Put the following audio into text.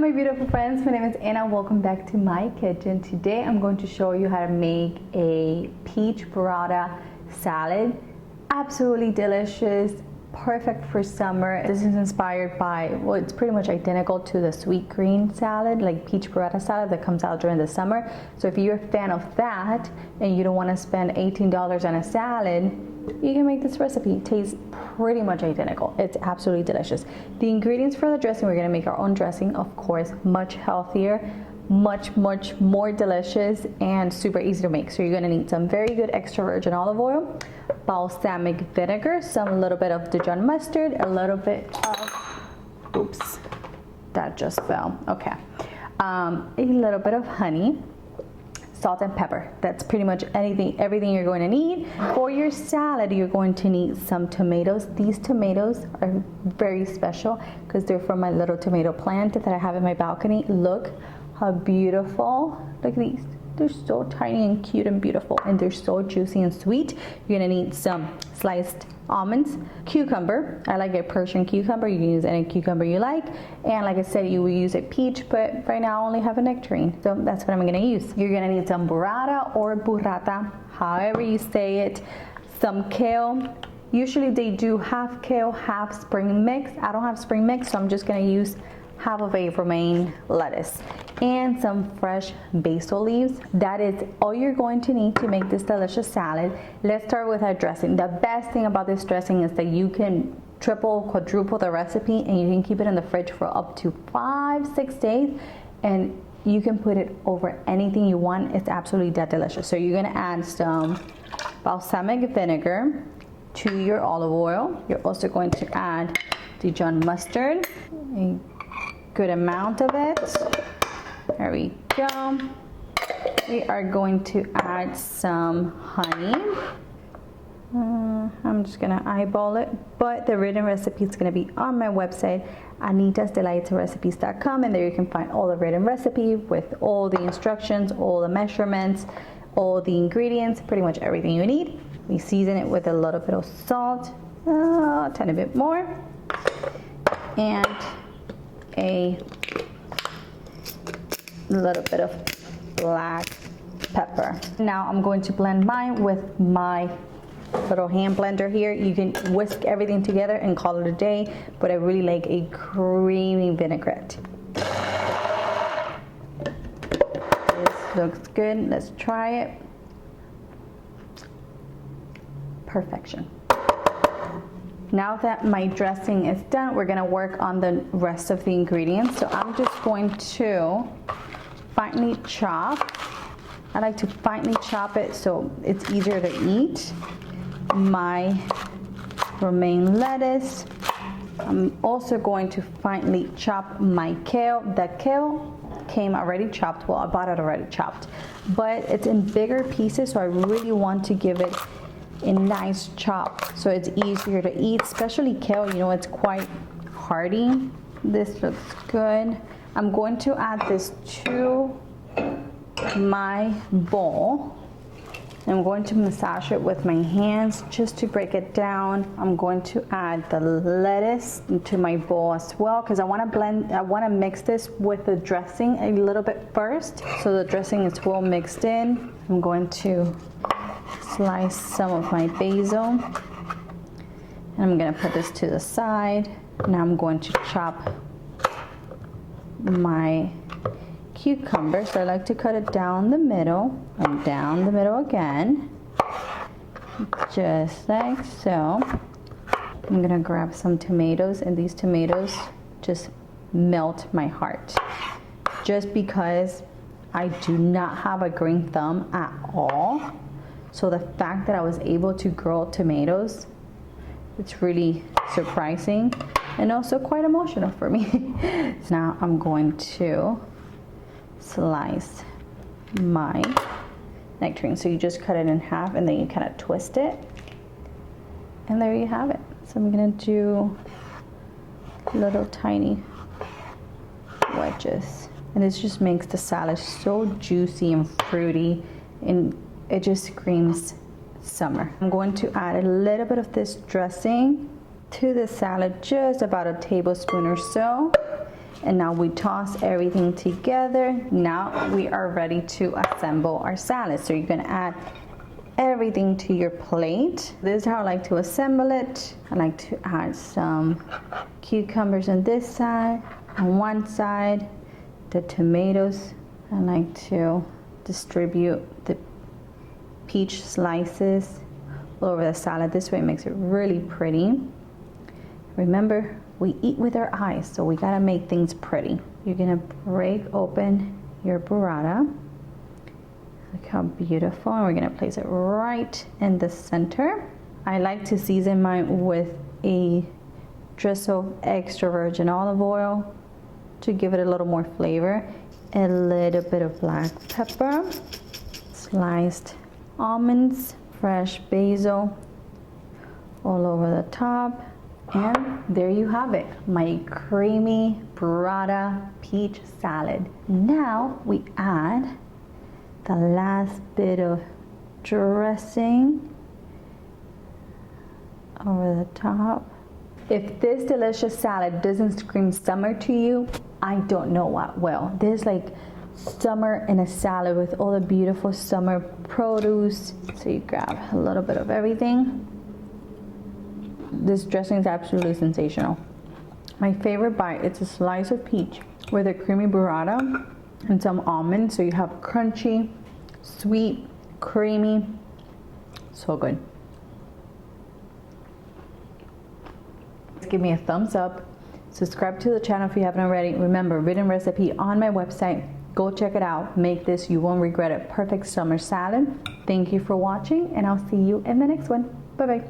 my beautiful friends, my name is Anna. Welcome back to my kitchen. Today I'm going to show you how to make a peach burrata salad. Absolutely delicious, perfect for summer. This is inspired by, well, it's pretty much identical to the Sweetgreen salad, like peach burrata salad that comes out during the summer. So if you're a fan of that and you don't want to spend $18 on a salad, you can make this recipe. It tastes pretty much identical. It's absolutely delicious. The ingredients for the dressing, we're gonna make our own dressing, of course, much healthier, much more delicious, and super easy to make. So you're gonna need some very good extra virgin olive oil, balsamic vinegar, some little bit of Dijon mustard, a little bit of, oops, that just fell, okay. A little bit of honey, salt and pepper. That's pretty much everything you're going to need. For your salad, you're going to need some tomatoes. These tomatoes are very special because they're from my little tomato plant that I have in my balcony. Look how beautiful. Look at these. They're so tiny and cute and beautiful, and they're so juicy and sweet. You're gonna need some sliced almonds, cucumber. I like a Persian cucumber. You can use any cucumber you like. And like I said, you will use a peach, but right now I only have a nectarine. So that's what I'm gonna use. You're gonna need some burrata or burrata, however you say it. Some kale. Usually they do half kale, half spring mix. I don't have spring mix, so I'm just gonna use half of a romaine lettuce and some fresh basil leaves. That is all you're going to need to make this delicious salad. Let's start with our dressing. The best thing about this dressing is that you can triple, quadruple the recipe, and you can keep it in the fridge for up to 5-6 days, and you can put it over anything you want. It's absolutely that delicious. So you're gonna add some balsamic vinegar to your olive oil. You're also going to add Dijon mustard, a good amount of it. There we go. We are going to add some honey. I'm just gonna eyeball it, but the written recipe is gonna be on my website, anitasdelightsrecipes.com, and there you can find all the written recipe with all the instructions, all the measurements, all the ingredients, pretty much everything you need. We season it with a little bit of salt, a tiny bit more, and a little bit of black pepper. Now I'm going to blend mine with my little hand blender here. You can whisk everything together and call it a day, but I really like a creamy vinaigrette. This looks good. Let's try it. Perfection. Now that my dressing is done, we're gonna work on the rest of the ingredients. So I'm just going to finely chop. I like to finely chop it so it's easier to eat. My romaine lettuce. I'm also going to finely chop my kale. The kale came already chopped. Well, I bought it already chopped, but it's in bigger pieces, so I really want to give it a nice chop so it's easier to eat, especially kale. You know, it's quite hearty. This looks good. I'm going to add this to my bowl. I'm going to massage it with my hands just to break it down. I'm going to add the lettuce into my bowl as well because I want to mix this with the dressing a little bit first so the dressing is well mixed in. I'm going to slice some of my basil, and I'm going to put this to the side. Now I'm going to chop my cucumber. So I like to cut it down the middle and down the middle again, just like so. I'm going to grab some tomatoes, and these tomatoes just melt my heart just because I do not have a green thumb at all. So the fact that I was able to grow tomatoes, it's really surprising and also quite emotional for me. So now I'm going to slice my nectarine. So you just cut it in half and then you kind of twist it. And there you have it. So I'm gonna do little tiny wedges. And this just makes the salad so juicy and fruity, and it just screams summer. I'm going to add a little bit of this dressing to the salad, just about a tablespoon or so. And now we toss everything together. Now we are ready to assemble our salad. So you're gonna add everything to your plate. This is how I like to assemble it. I like to add some cucumbers on this side, on one side, the tomatoes. I like to distribute the peach slices over the salad. This way it makes it really pretty. Remember, we eat with our eyes, so we gotta make things pretty. You're gonna break open your burrata. Look how beautiful, and we're gonna place it right in the center. I like to season mine with a drizzle of extra virgin olive oil to give it a little more flavor. A little bit of black pepper, sliced almonds, fresh basil all over the top. And there you have it, my creamy burrata peach salad. Now we add the last bit of dressing over the top. If this delicious salad doesn't scream summer to you, I don't know what will. This is like summer in a salad with all the beautiful summer produce. So you grab a little bit of everything. This dressing is absolutely sensational. My favorite bite, it's a slice of peach with a creamy burrata and some almonds. So you have crunchy, sweet, creamy, so good. Give me a thumbs up. Subscribe to the channel if you haven't already. Remember, written recipe on my website. Go check it out. Make this, you won't regret it. Perfect summer salad. Thank you for watching, and I'll see you in the next one. Bye-bye.